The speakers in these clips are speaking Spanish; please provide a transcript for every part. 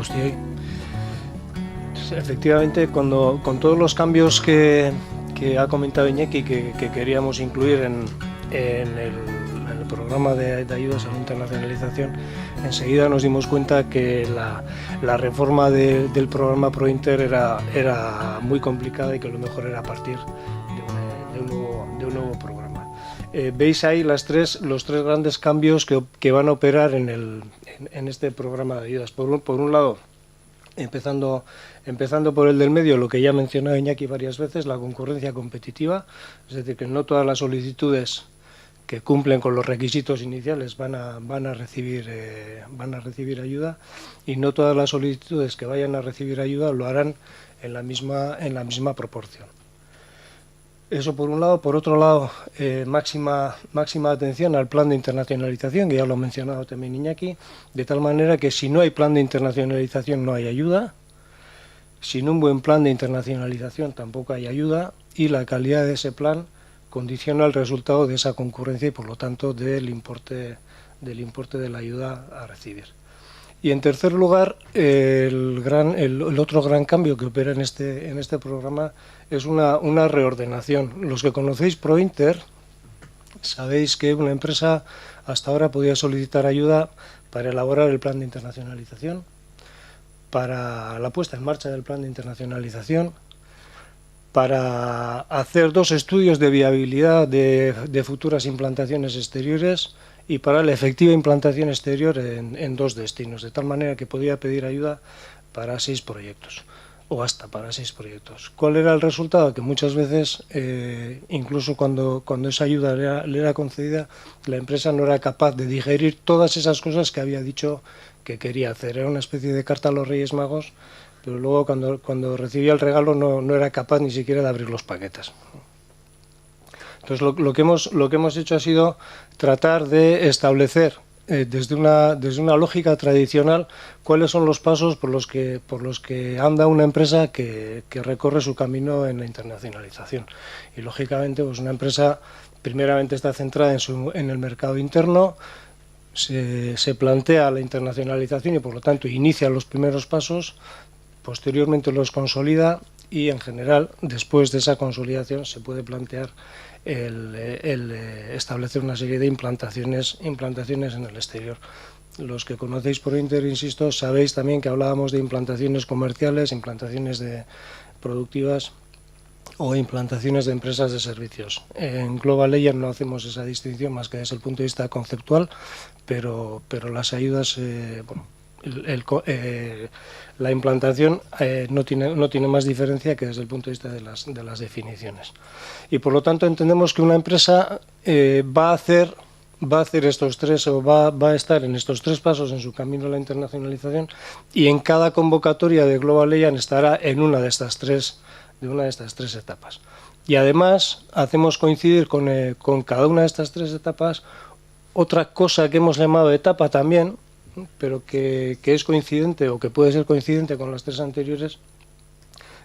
guztioi. Efectivamente, con todos los cambios que ha comentado Iñaki que queríamos incluir en el programa de ayudas a la internacionalización, enseguida nos dimos cuenta que la reforma del programa ProInter era muy complicada y que lo mejor era partir de un nuevo programa. Veis ahí los tres grandes cambios que van a operar en este programa de ayudas. Por un lado, empezando por el del medio, lo que ya ha mencionado Iñaki varias veces, la concurrencia competitiva, es decir, que no todas las solicitudes que cumplen con los requisitos iniciales van a recibir ayuda, y no todas las solicitudes que vayan a recibir ayuda lo harán en la misma proporción. Eso por un lado. Por otro lado, máxima atención al plan de internacionalización, que ya lo ha mencionado también Iñaki, de tal manera que si no hay plan de internacionalización no hay ayuda, sin un buen plan de internacionalización tampoco hay ayuda, y la calidad de ese plan condiciona el resultado de esa concurrencia y, por lo tanto, del importe de la ayuda a recibir. Y en tercer lugar, el otro gran cambio que opera en este programa es una reordenación. Los que conocéis ProInter sabéis que una empresa hasta ahora podía solicitar ayuda para elaborar el plan de internacionalización, para la puesta en marcha del plan de internacionalización, para hacer 2 estudios de viabilidad de futuras implantaciones exteriores y para la efectiva implantación exterior en 2 destinos, de tal manera que podía pedir ayuda para 6 proyectos, o hasta para 6 proyectos. ¿Cuál era el resultado? Que muchas veces, incluso cuando esa ayuda le era concedida, la empresa no era capaz de digerir todas esas cosas que había dicho que quería hacer. Era una especie de carta a los Reyes Magos, pero luego cuando recibía el regalo no era capaz ni siquiera de abrir los paquetes. Entonces lo que hemos hecho ha sido tratar de establecer desde una lógica tradicional cuáles son los pasos por los que anda una empresa que recorre su camino en la internacionalización. Y lógicamente, pues una empresa primeramente está centrada en el mercado interno, se plantea la internacionalización y, por lo tanto, inicia los primeros pasos, posteriormente los consolida y, en general, después de esa consolidación se puede plantear el establecer una serie de implantaciones en el exterior. Los que conocéis ProInter, insisto, sabéis también que hablábamos de implantaciones comerciales, implantaciones productivas o implantaciones de empresas de servicios. En Global Layer no hacemos esa distinción más que desde el punto de vista conceptual, pero las ayudas, la implantación no tiene más diferencia que desde el punto de vista de las definiciones. Y por lo tanto entendemos que una empresa va a hacer estos 3, o va a estar en estos 3 pasos en su camino a la internacionalización, y en cada convocatoria de Global Layer estará en una de estas tres etapas. Y además hacemos coincidir con cada una de estas 3 etapas otra cosa que hemos llamado etapa también, pero que es coincidente o que puede ser coincidente con las 3 anteriores,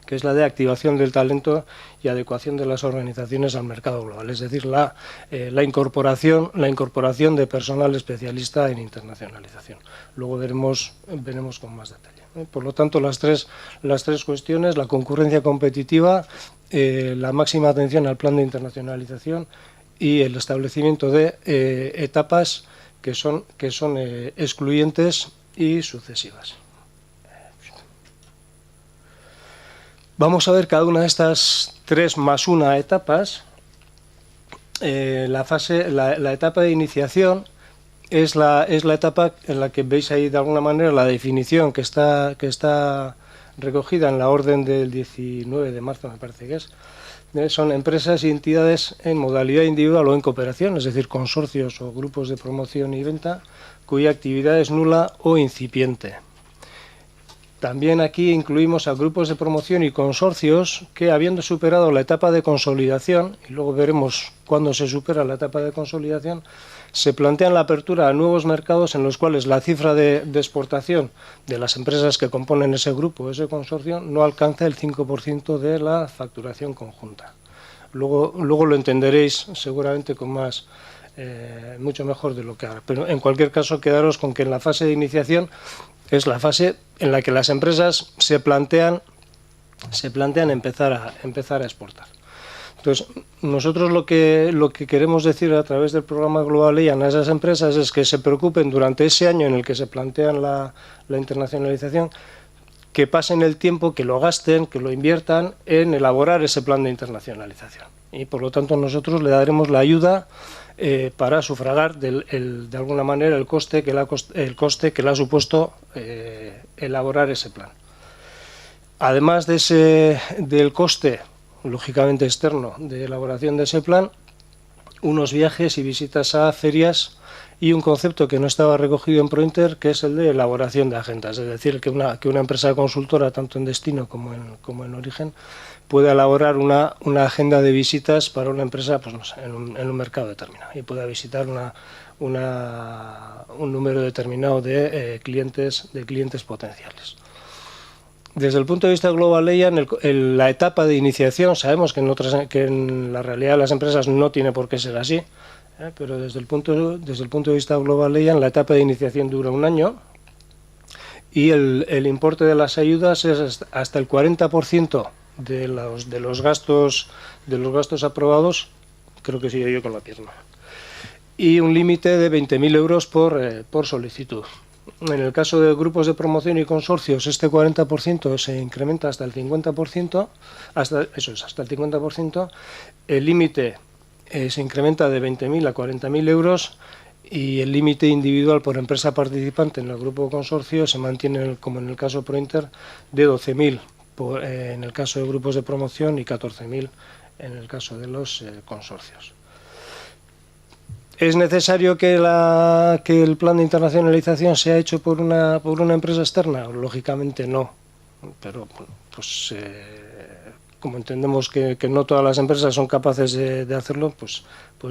que es la de activación del talento y adecuación de las organizaciones al mercado global, es decir, la incorporación de personal especialista en internacionalización. Luego veremos con más detalle. Por lo tanto, las tres cuestiones: la concurrencia competitiva, la máxima atención al plan de internacionalización y el establecimiento de etapas que son excluyentes y sucesivas. Vamos a ver cada una de estas 3 más 1 etapas. La etapa de iniciación es la etapa en la que veis ahí de alguna manera la definición que está recogida en la orden del 19 de marzo, me parece que es. Son empresas y entidades en modalidad individual o en cooperación, es decir, consorcios o grupos de promoción y venta, cuya actividad es nula o incipiente. También aquí incluimos a grupos de promoción y consorcios que, habiendo superado la etapa de consolidación, y luego veremos cuándo se supera la etapa de consolidación, se plantean la apertura a nuevos mercados en los cuales la cifra de exportación de las empresas que componen ese grupo o ese consorcio no alcanza el 5% de la facturación conjunta. Luego lo entenderéis seguramente con mucho mejor de lo que ahora. Pero en cualquier caso, quedaros con que en la fase de iniciación Es la fase en la que las empresas se plantean empezar a exportar. Entonces, nosotros lo que queremos decir a través del programa Global EIAN a esas empresas es que se preocupen durante ese año en el que se plantean la internacionalización, que pasen el tiempo, que lo gasten, que lo inviertan en elaborar ese plan de internacionalización. Y por lo tanto nosotros le daremos la ayuda para sufragar de alguna manera el coste que le ha supuesto elaborar ese plan. Además del coste, lógicamente externo, de elaboración de ese plan, unos viajes y visitas a ferias y un concepto que no estaba recogido en ProInter, que es el de elaboración de agendas, es decir, que una empresa consultora, tanto en destino como en origen, pueda elaborar una agenda de visitas para una empresa, pues no sé, en un mercado determinado, y pueda visitar un número determinado de clientes potenciales. Desde el punto de vista Global EIAN, la etapa de iniciación, sabemos que en la realidad de las empresas no tiene por qué ser así, pero desde el punto de vista Global EIAN, la etapa de iniciación dura un año y el importe de las ayudas es hasta el 40% de los gastos aprobados, creo que sigo yo con la pierna, y un límite de 20.000 euros por solicitud. En el caso de grupos de promoción y consorcios, este 40% se incrementa hasta el 50%, hasta el 50%. El límite se incrementa de 20.000 a 40.000 euros y el límite individual por empresa participante en el grupo de consorcio se mantiene, como en el caso ProInter, de 12.000 en el caso de grupos de promoción y 14.000 en el caso de los consorcios. ¿Es necesario que el plan de internacionalización sea hecho por una empresa externa? Lógicamente no, pero pues como entendemos que no todas las empresas son capaces de hacerlo, pues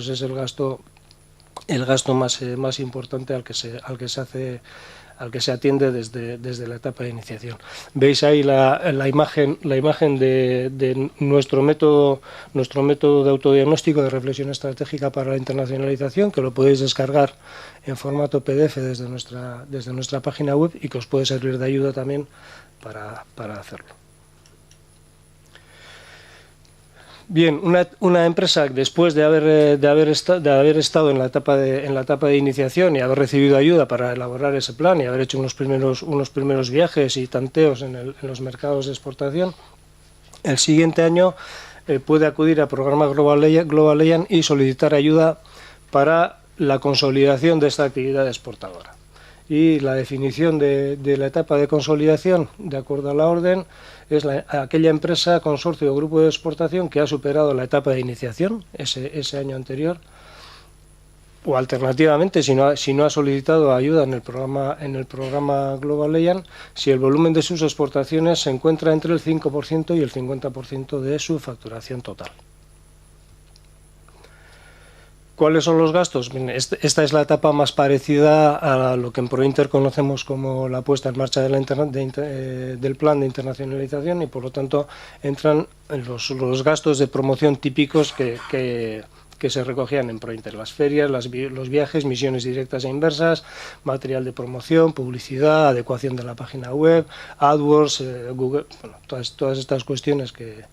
es el gasto más importante al que se atiende desde la etapa de iniciación. Veis ahí la imagen de nuestro método de autodiagnóstico de reflexión estratégica para la internacionalización, que lo podéis descargar en formato PDF desde nuestra página web y que os puede servir de ayuda también para hacerlo. Bien, una empresa, después de haber estado en la etapa de iniciación y haber recibido ayuda para elaborar ese plan y haber hecho unos primeros viajes y tanteos en los mercados de exportación, el siguiente año puede acudir al programa Global EIAN y solicitar ayuda para la consolidación de esta actividad exportadora. Y la definición de la etapa de consolidación, de acuerdo a la orden, es aquella empresa, consorcio o grupo de exportación que ha superado la etapa de iniciación ese año anterior, o alternativamente, si no ha solicitado ayuda en el programa Global EIAN, si el volumen de sus exportaciones se encuentra entre el 5% y el 50% de su facturación total. ¿Cuáles son los gastos? Esta es la etapa más parecida a lo que en ProInter conocemos como la puesta en marcha del plan de internacionalización y por lo tanto entran los gastos de promoción típicos que se recogían en ProInter: las ferias, los viajes, misiones directas e inversas, material de promoción, publicidad, adecuación de la página web, AdWords, Google, bueno, todas estas cuestiones que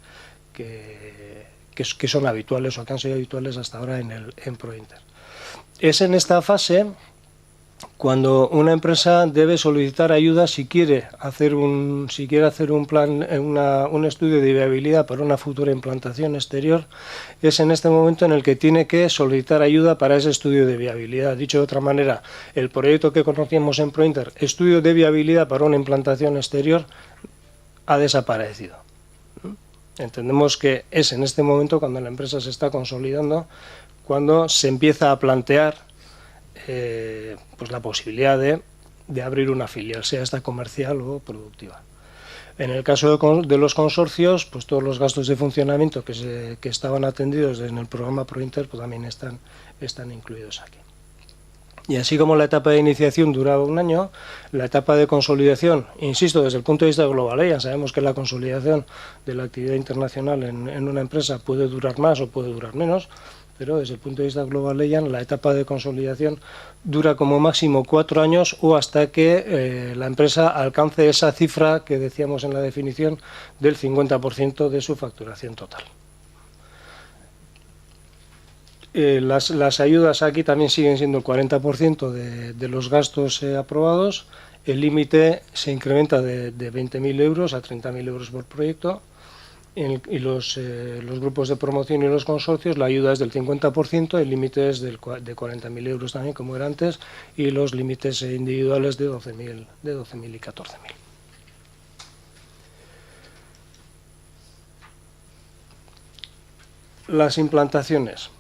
son habituales o que han sido habituales hasta ahora en ProInter. Es en esta fase cuando una empresa debe solicitar ayuda si quiere hacer un plan, un estudio de viabilidad para una futura implantación exterior. Es en este momento en el que tiene que solicitar ayuda para ese estudio de viabilidad. Dicho de otra manera, el proyecto que conocíamos en ProInter, estudio de viabilidad para una implantación exterior, ha desaparecido. Entendemos que es en este momento cuando la empresa se está consolidando, cuando se empieza a plantear pues la posibilidad de abrir una filial, sea esta comercial o productiva. En el caso de los consorcios, pues todos los gastos de funcionamiento que estaban atendidos en el programa ProInter pues también están incluidos aquí. Y así como la etapa de iniciación duraba un año, la etapa de consolidación, insisto, desde el punto de vista de Global EIAN, sabemos que la consolidación de la actividad internacional en una empresa puede durar más o puede durar menos, pero desde el punto de vista Global Legend la etapa de consolidación dura como máximo 4 años o hasta que la empresa alcance esa cifra que decíamos en la definición del 50% de su facturación total. Las ayudas aquí también siguen siendo el 40% de los gastos aprobados. El límite se incrementa de 20.000 euros a 30.000 euros por proyecto. Y los grupos de promoción y los consorcios, la ayuda es del 50%, el límite es de 40.000 euros también, como era antes, y los límites individuales de 12.000 y 14.000. Las implantaciones.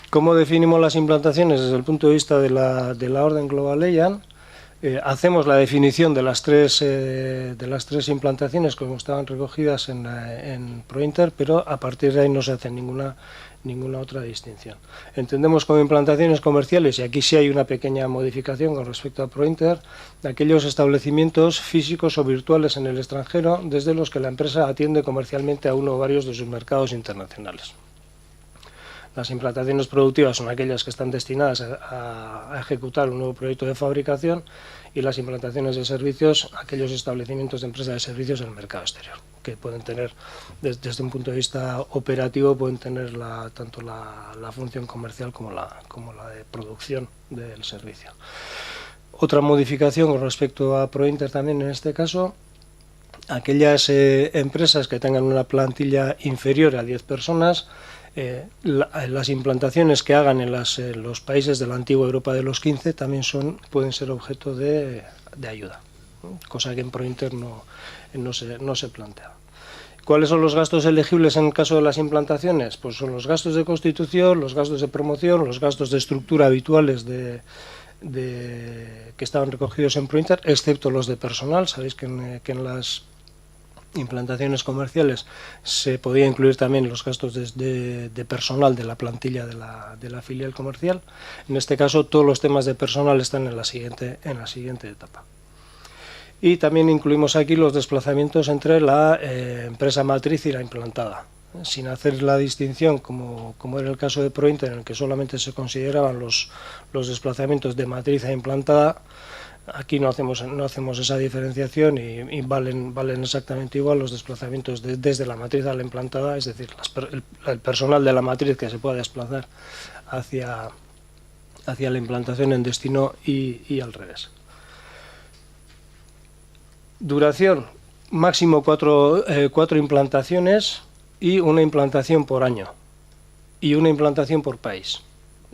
¿Cómo definimos las implantaciones desde el punto de vista de la orden Global Legend? Hacemos la definición de las tres implantaciones como estaban recogidas en Prointer, pero a partir de ahí no se hace ninguna otra distinción. Entendemos como implantaciones comerciales, y aquí sí hay una pequeña modificación con respecto a Prointer, aquellos establecimientos físicos o virtuales en el extranjero desde los que la empresa atiende comercialmente a uno o varios de sus mercados internacionales. Las implantaciones productivas son aquellas que están destinadas a ejecutar un nuevo proyecto de fabricación, y las implantaciones de servicios, aquellos establecimientos de empresas de servicios en el mercado exterior, que pueden tener, desde un punto de vista operativo, pueden tener tanto la función comercial como la de producción del servicio. Otra modificación con respecto a Prointer también en este caso, aquellas empresas que tengan una plantilla inferior a 10 personas, las implantaciones que hagan en los países de la antigua Europa de los 15 también pueden ser objeto de ayuda, cosa que en Prointer no se plantea. ¿Cuáles son los gastos elegibles en el caso de las implantaciones? Pues son los gastos de constitución, los gastos de promoción, los gastos de estructura habituales que estaban recogidos en Prointer, excepto los de personal. Sabéis que en las implantaciones comerciales se podía incluir también los gastos de personal de la plantilla de la filial comercial. En este caso todos los temas de personal están en la siguiente etapa. Y también incluimos aquí los desplazamientos entre la empresa matriz y la implantada, sin hacer la distinción como era el caso de Prointer, en el que solamente se consideraban los desplazamientos de matriz a implantada. Aquí no hacemos esa diferenciación y valen exactamente igual los desplazamientos desde la matriz a la implantada, es decir, el personal de la matriz que se pueda desplazar hacia la implantación en destino y al revés. Duración, máximo 4 implantaciones y una implantación por año y una implantación por país.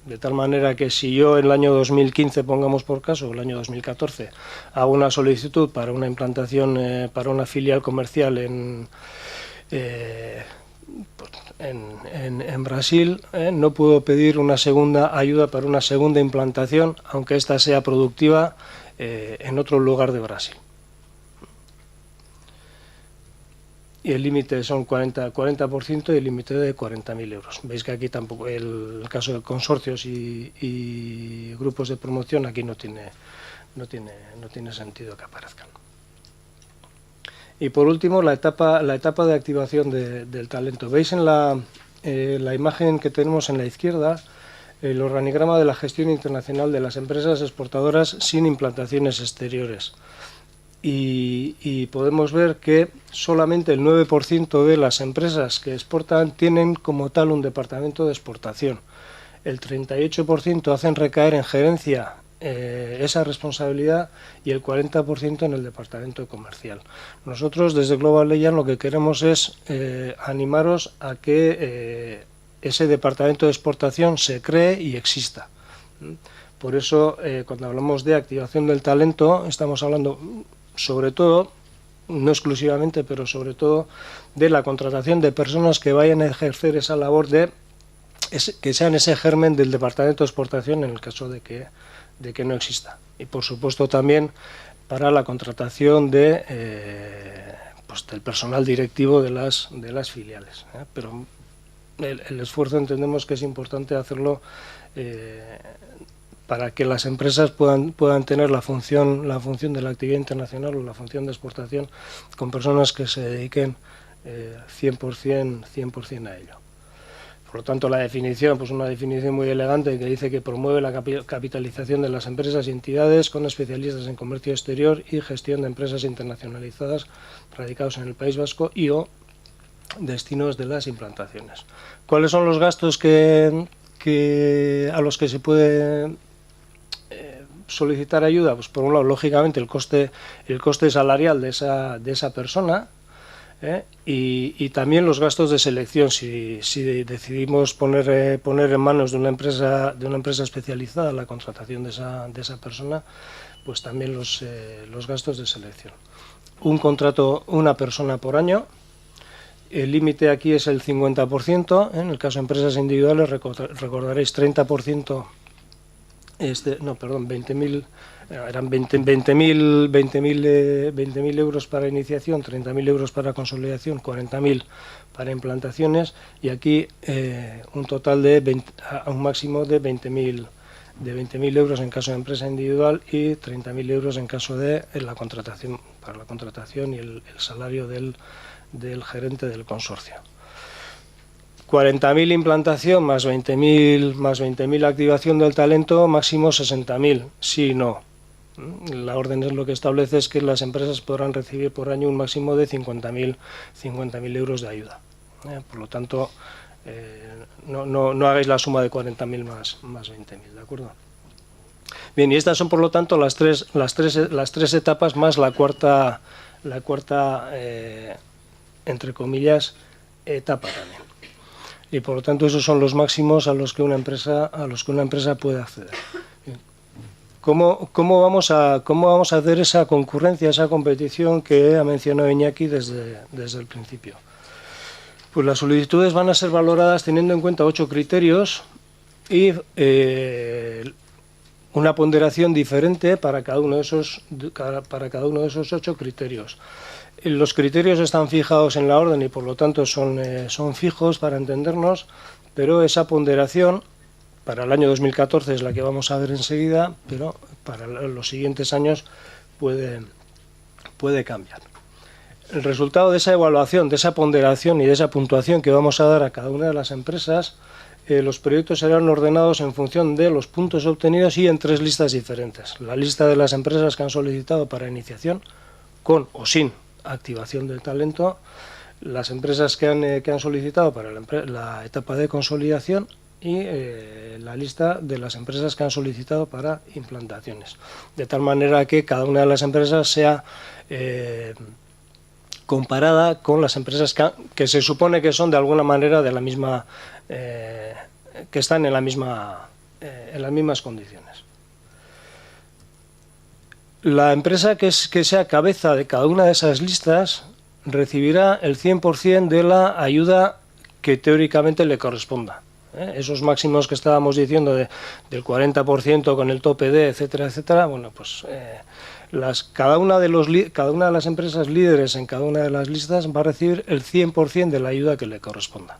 De tal manera que si yo en el año 2015, pongamos por caso, o el año 2014, hago una solicitud para una implantación para una filial comercial en Brasil, no puedo pedir una segunda ayuda para una segunda implantación, aunque ésta sea productiva en otro lugar de Brasil. Y el límite son 40% y el límite de 40.000 euros. Veis que aquí tampoco, el caso de consorcios y grupos de promoción, aquí no tiene sentido que aparezcan. Y por último, la etapa de activación del talento. Veis en la imagen que tenemos en la izquierda el organigrama de la gestión internacional de las empresas exportadoras sin implantaciones exteriores. Y podemos ver que solamente el 9% de las empresas que exportan tienen como tal un departamento de exportación. El 38% hacen recaer en gerencia esa responsabilidad y el 40% en el departamento comercial. Nosotros desde Global Legend lo que queremos es animaros a que ese departamento de exportación se cree y exista. Por eso cuando hablamos de activación del talento estamos hablando sobre todo, no exclusivamente, pero sobre todo de la contratación de personas que vayan a ejercer esa labor que sean ese germen del departamento de exportación en el caso de que no exista. Y por supuesto también para la contratación del personal directivo de las filiales. Pero el esfuerzo entendemos que es importante hacerlo para que las empresas puedan tener la función de la actividad internacional o la función de exportación con personas que se dediquen 100% a ello. Por lo tanto, la definición, pues una definición muy elegante que dice que promueve la capitalización de las empresas y entidades con especialistas en comercio exterior y gestión de empresas internacionalizadas radicados en el País Vasco y o destinos de las implantaciones. ¿Cuáles son los gastos a los que se puede solicitar ayuda? Pues por un lado, lógicamente, el coste salarial de esa persona, y también los gastos de selección. Si decidimos poner en manos de una empresa especializada la contratación de esa persona, pues también los gastos de selección. Un contrato, una persona por año. El límite aquí es el 50%, en el caso de empresas individuales recordaréis 30%, 20.000, eran 20.000 euros para iniciación, 30.000 euros para consolidación, 40.000 para implantaciones, y aquí un total a un máximo de 20.000 euros en caso de empresa individual y 30.000 euros en caso de la contratación, para la contratación y el salario del gerente del consorcio. 40.000 implantación más 20.000 activación del talento, máximo 60.000, sí y no. La orden es lo que establece es que las empresas podrán recibir por año un máximo de 50.000 euros de ayuda. Por lo tanto, no hagáis la suma de 40.000 más 20.000, ¿de acuerdo? Bien, y estas son por lo tanto las tres etapas más la cuarta entre comillas etapa también. Y por lo tanto esos son los máximos a los que una empresa puede acceder. ¿Cómo vamos a hacer esa concurrencia, esa competición que ha mencionado Iñaki desde el principio? Pues las solicitudes van a ser valoradas teniendo en cuenta 8 criterios y una ponderación diferente para cada uno de esos 8 criterios. Los criterios están fijados en la orden y por lo tanto son fijos para entendernos, pero esa ponderación para el año 2014 es la que vamos a ver enseguida, pero para los siguientes años puede cambiar. El resultado de esa evaluación, de esa ponderación y de esa puntuación que vamos a dar a cada una de las empresas, los proyectos serán ordenados en función de los puntos obtenidos y en 3 listas diferentes. La lista de las empresas que han solicitado para iniciación, con o sin activación del talento, las empresas que han solicitado para la etapa de consolidación y la lista de las empresas que han solicitado para implantaciones. De tal manera que cada una de las empresas sea comparada con las empresas que se supone que son de alguna manera de la misma, que están en las mismas condiciones. La empresa que sea cabeza de cada una de esas listas recibirá el 100% de la ayuda que teóricamente le corresponda. Esos máximos que estábamos diciendo del 40% con el tope de, etcétera, etcétera, bueno, pues cada una de las empresas líderes en cada una de las listas va a recibir el 100% de la ayuda que le corresponda.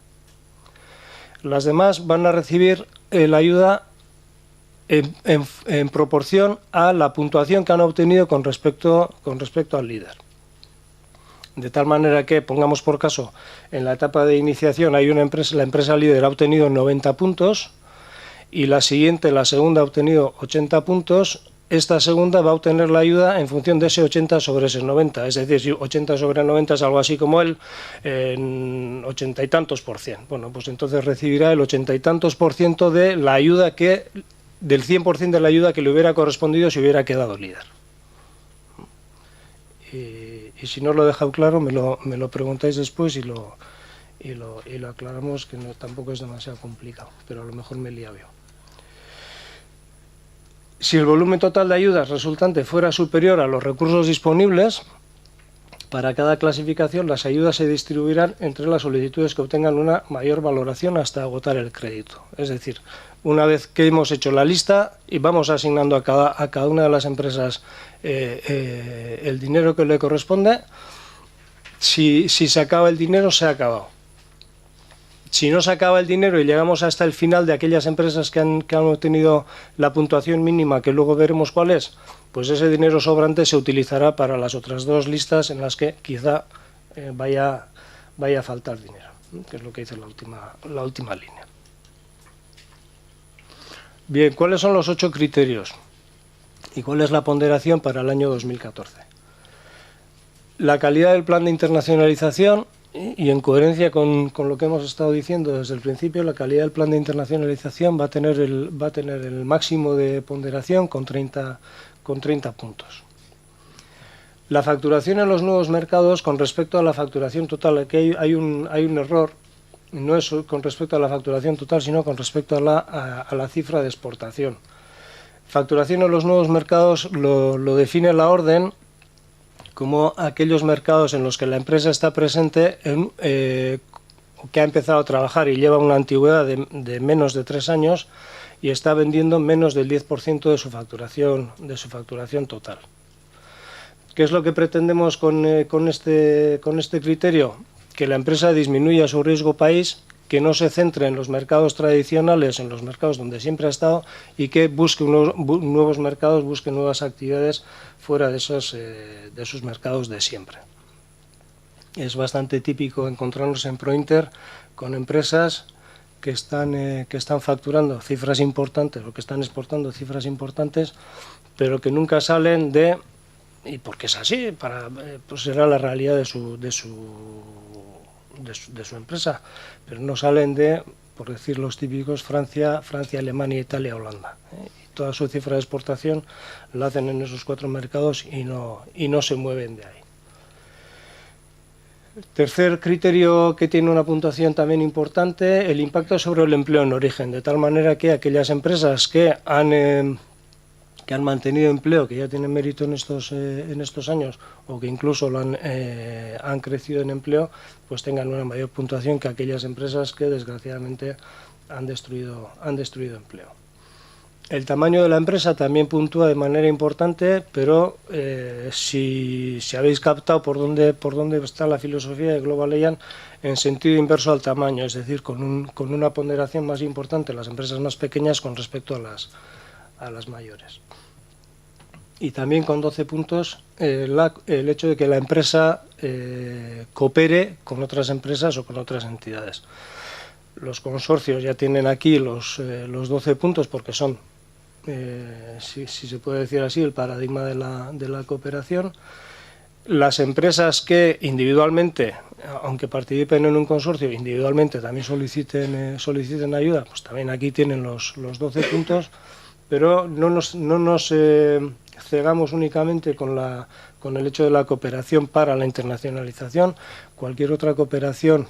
Las demás van a recibir la ayuda en proporción a la puntuación que han obtenido con respecto al líder. De tal manera que, pongamos por caso, en la etapa de iniciación hay la empresa líder ha obtenido 90 puntos y la segunda ha obtenido 80 puntos, esta segunda va a obtener la ayuda en función de ese 80 sobre ese 90, es decir, si 80 sobre 90 es algo así como el 80 y tantos %. Bueno, pues entonces recibirá el 80 y tantos % de la ayuda del 100% de la ayuda que le hubiera correspondido si hubiera quedado líder. Y si no lo he dejado claro, me lo preguntáis después y lo aclaramos, que tampoco es demasiado complicado, pero a lo mejor me he liado yo. Si el volumen total de ayudas resultante fuera superior a los recursos disponibles, para cada clasificación las ayudas se distribuirán entre las solicitudes que obtengan una mayor valoración hasta agotar el crédito. Es decir, una vez que hemos hecho la lista y vamos asignando a cada una de las empresas el dinero que le corresponde, si se acaba el dinero, se ha acabado. Si no se acaba el dinero y llegamos hasta el final de aquellas empresas que han obtenido la puntuación mínima, que luego veremos cuál es, pues ese dinero sobrante se utilizará para las otras 2 listas en las que quizá vaya a faltar dinero. que es lo que dice la última línea. Bien, ¿cuáles son los 8 criterios? ¿Y cuál es la ponderación para el año 2014? La calidad del plan de internacionalización, y en coherencia con lo que hemos estado diciendo desde el principio, la calidad del plan de internacionalización va a tener el máximo de ponderación con 30 puntos. La facturación en los nuevos mercados con respecto a la facturación total, aquí hay un error, no es con respecto a la facturación total, sino con respecto a la cifra de exportación. Facturación en los nuevos mercados lo define la orden como aquellos mercados en los que la empresa está presente, que ha empezado a trabajar y lleva una antigüedad de menos de 3 años y está vendiendo menos del 10% de su facturación total. ¿Qué es lo que pretendemos con este criterio? Que la empresa disminuya su riesgo país, que no se centre en los mercados tradicionales, en los mercados donde siempre ha estado, y que busque nuevos mercados, busque nuevas actividades fuera de esos mercados de siempre. Es bastante típico encontrarnos en ProInter con empresas que están facturando cifras importantes o que están exportando cifras importantes, pero que nunca salen de, y porque es así, pues será la realidad de su empresa, pero no salen de, por decir los típicos, Francia, Alemania, Italia, Holanda. Y toda su cifra de exportación la hacen en esos 4 mercados y no se mueven de ahí. Tercer criterio que tiene una puntuación también importante, el impacto sobre el empleo en origen, de tal manera que aquellas empresas que han mantenido empleo, que ya tienen mérito en estos años, o que incluso han crecido en empleo, pues tengan una mayor puntuación que aquellas empresas que desgraciadamente han destruido empleo. El tamaño de la empresa también puntúa de manera importante, pero si habéis captado por dónde está la filosofía de Global Allianz, en sentido inverso al tamaño, es decir, con una ponderación más importante las empresas más pequeñas con respecto a las mayores. Y también con 12 puntos el hecho de que la empresa coopere con otras empresas o con otras entidades. Los consorcios ya tienen aquí los 12 puntos porque son, si se puede decir así, el paradigma de la cooperación. Las empresas que individualmente, aunque participen en un consorcio, individualmente también soliciten ayuda, pues también aquí tienen los 12 puntos, pero no nos cegamos únicamente con el hecho de la cooperación para la internacionalización. Cualquier otra cooperación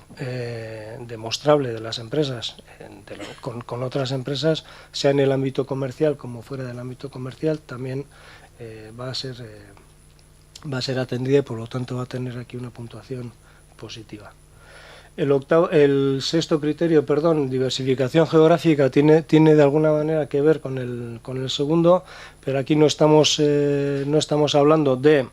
demostrable de las empresas con otras empresas, sea en el ámbito comercial como fuera del ámbito comercial, también va a ser atendida y por lo tanto va a tener aquí una puntuación positiva. El sexto criterio, diversificación geográfica, tiene de alguna manera que ver con el segundo, pero aquí no estamos hablando de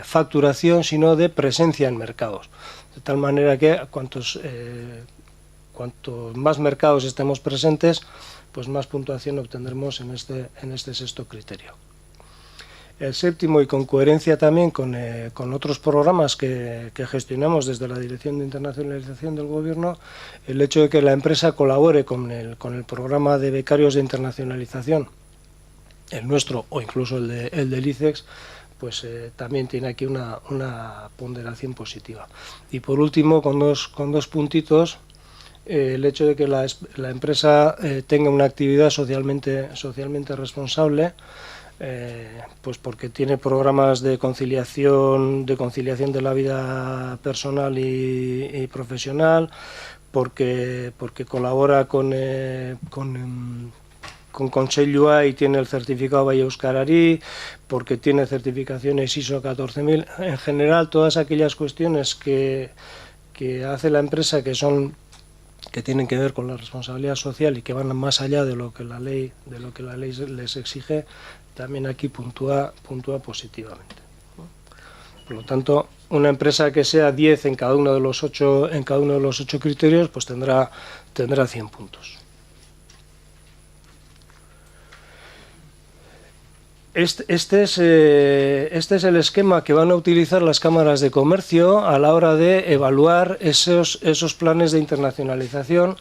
facturación, sino de presencia en mercados. De tal manera que cuantos más mercados estemos presentes, pues más puntuación obtendremos en este sexto criterio. El séptimo, y con coherencia también con otros programas que gestionamos desde la Dirección de Internacionalización del Gobierno, el hecho de que la empresa colabore con el programa de becarios de internacionalización, el nuestro o incluso el del ICEX, pues también tiene aquí una ponderación positiva. Y por último, con dos puntitos, el hecho de que la empresa tenga una actividad socialmente responsable, pues porque tiene programas de conciliación de la vida personal y profesional, porque colabora con Consell UA y tiene el certificado Valle Euskarari, porque tiene certificaciones ISO 14000. En general, todas aquellas cuestiones que hace la empresa que tienen que ver con la responsabilidad social y que van más allá de lo que la ley les exige, también aquí puntúa positivamente. Por lo tanto, una empresa que sea 10 en cada uno de los 8 criterios, pues tendrá 100 puntos. Este es el esquema que van a utilizar las cámaras de comercio a la hora de evaluar esos planes de internacionalización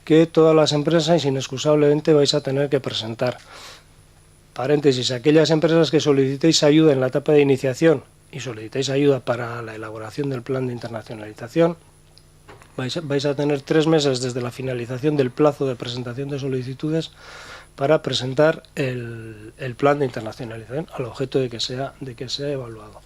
que todas las empresas inexcusablemente vais a tener que presentar. Paréntesis, aquellas empresas que solicitéis ayuda en la etapa de iniciación y solicitéis ayuda para la elaboración del plan de internacionalización, vais a tener 3 meses desde la finalización del plazo de presentación de solicitudes para presentar el plan de internacionalización al objeto de que sea evaluado.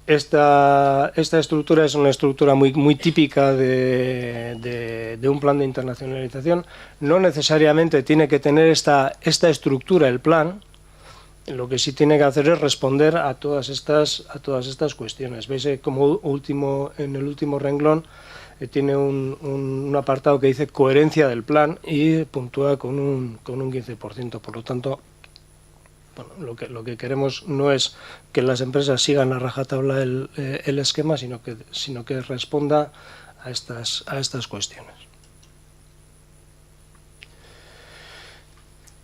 Esta estructura es una estructura muy típica de un plan de internacionalización. No necesariamente tiene que tener esta estructura el plan. Lo que sí tiene que hacer es responder a todas estas cuestiones. Veis como en el último renglón tiene un apartado que dice coherencia del plan y puntúa con un 15%. Por lo tanto, bueno, lo que queremos no es que las empresas sigan a rajatabla el esquema, sino que responda a estas cuestiones.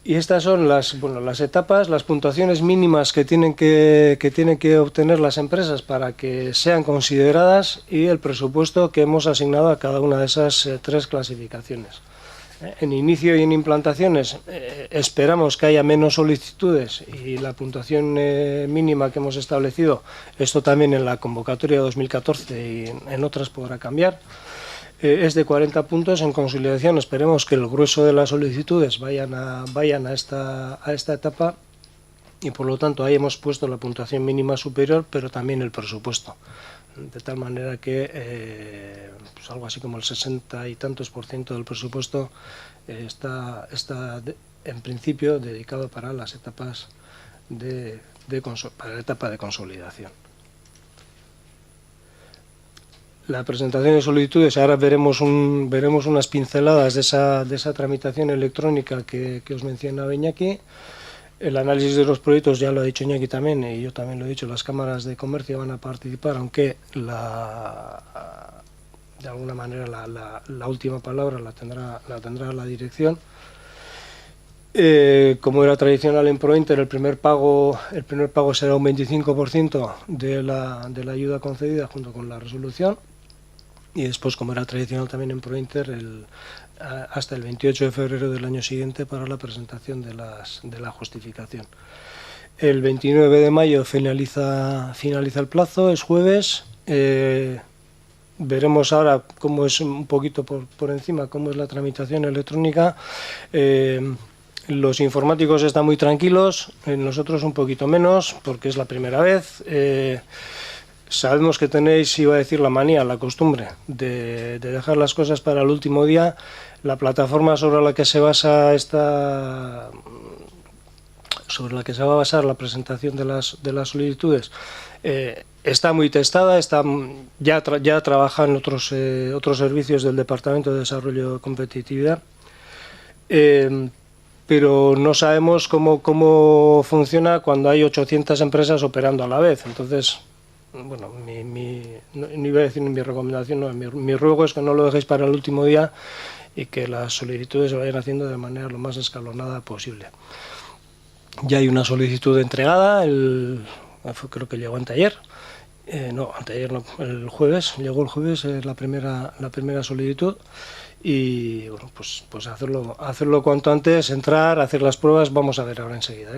Y estas son las etapas, las puntuaciones mínimas que tienen que obtener las empresas para que sean consideradas y el presupuesto que hemos asignado a cada una de esas 3 clasificaciones. En inicio y en implantaciones esperamos que haya menos solicitudes y la puntuación mínima que hemos establecido, esto también en la convocatoria 2014 y en otras podrá cambiar. Es de 40 puntos. En consolidación esperemos que el grueso de las solicitudes vayan a esta etapa y por lo tanto ahí hemos puesto la puntuación mínima superior, pero también el presupuesto, de tal manera que pues algo así como el 60 y tantos % del presupuesto está en principio dedicado para las etapas para la etapa de consolidación. La presentación de solicitudes, ahora veremos unas pinceladas de esa tramitación electrónica que os mencionaba Iñaki. El análisis de los proyectos ya lo ha dicho Iñaki también, y yo también lo he dicho, las cámaras de comercio van a participar, aunque de alguna manera la última palabra la tendrá la dirección. Como era tradicional en ProInter, el primer pago será un 25% de la ayuda concedida junto con la resolución. Y después, como era tradicional también en ProInter, hasta el 28 de febrero del año siguiente para la presentación de la justificación. El 29 de mayo finaliza el plazo, es jueves. Veremos ahora cómo es un poquito por encima, cómo es la tramitación electrónica. Los informáticos están muy tranquilos, nosotros un poquito menos, porque es la primera vez. Sabemos que tenéis, iba a decir la manía, la costumbre de dejar las cosas para el último día. La plataforma sobre la que se va a basar la presentación de las solicitudes está muy testada, ya trabajan otros servicios del Departamento de Desarrollo y Competitividad, pero no sabemos cómo funciona cuando hay 800 empresas operando a la vez. Entonces, bueno, no iba a decir mi recomendación, no, mi ruego es que no lo dejéis para el último día y que las solicitudes se vayan haciendo de manera lo más escalonada posible. Ya hay una solicitud entregada, creo que llegó anteayer, el jueves, llegó el jueves la primera solicitud y bueno, pues hacerlo cuanto antes, entrar, hacer las pruebas, vamos a ver ahora enseguida,